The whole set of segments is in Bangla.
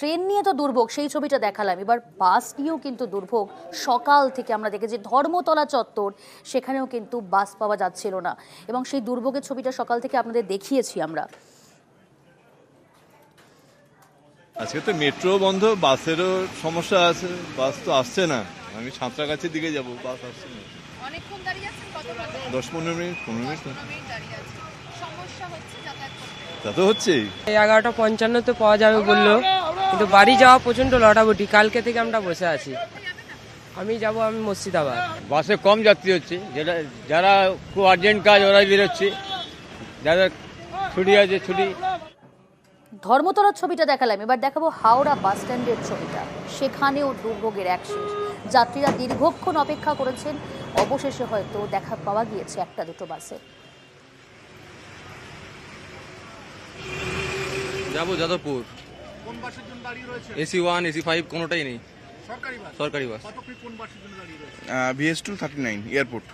ট্রেন নিয়ে তো দুর্ভোগ, সেই ছবিটা দেখালাম, এবার বাস নিয়েও কিন্তু দুর্ভোগ। সকাল থেকে আমরা দেখেছি ধর্মতলা চত্বর, সেখানেও কিন্তু বাস পাওয়া যাচ্ছিল না, এবং সেই দুর্ভোগের ছবিটা সকাল থেকে আপনাদের দেখিয়েছি আমরা। আজকে তো মেট্রো বন্ধ, বাসেরও সমস্যা আছে, বাস তো আসছে না। আমি সাঁতরাগাছির দিকে যাব, বাস আসছে না। অনেকক্ষণ দাঁড়িয়ে আছেন? কত 10-15 মিনিট, 15 মিনিট দাঁড়িয়ে আছেন। সমস্যা হচ্ছে যাতায়াত করতে? তা তো হচ্ছেই। 11:55 পাওয়া যাবে বললো, কিন্তু বাড়ি যাওয়া প্রচন্ড লটাবটি। কালকে থেকে আমরা বসে আছি। আমি মুর্শিদাবাদ। বাসে কম যাত্রী হচ্ছে, যারা খুব আর্জেন্ট কাজ ওরাই বেরোচ্ছে, যাদের ছুটি আছে ছুটি। ধর্মতলার ছবিটা দেখালাম, এবার দেখাবো হাওড়া বাস স্ট্যান্ডের ছবিটা। সেখানেও দুর্ভোগের এক শেষ। যাত্রীরা দীর্ঘক্ষণ অপেক্ষা করেছেন, অবশেষে হয়তো দেখা পাওয়া গিয়েছে একটা দুটো বাসে। যাবো যাদবপুর। কোন বাসের জন্য দাঁড়িয়ে রয়েছে? AC1 AC5 কোনোটাই নেই। সরকারি বাস? সরকারি বাস। কতক্ষণ কোন বাসের জন্য দাঁড়িয়ে রয়েছে? VS239 airport.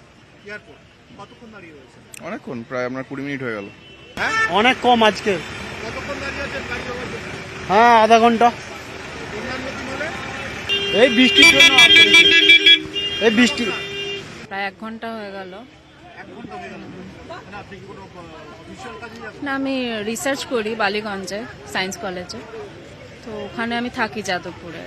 এয়ারপোর্ট কতক্ষণ দাঁড়িয়ে রয়েছে? অনেকক্ষণ, প্রায় আপনার 20 মিনিট হয়ে গেল। হ্যাঁ, অনেক কম আজকে। কতক্ষণ দাঁড়িয়ে আছেন গাড়ি যাওয়ার জন্য? হ্যাঁ, আধা ঘন্টা। অন্যান্য দিন হলে এই বৃষ্টির জন্য এই বৃষ্টি প্রায় 1 ঘন্টা হয়ে গেল। 1 ঘন্টা হয়ে গেল। মানে আপনি কি কোনো অফিসিয়াল কাজে যাচ্ছেন? না, আমি রিসার্চ করি বালিগঞ্জে সায়েন্স কলেজে, তো ওখানে আমি থাকি যাদবপুরে।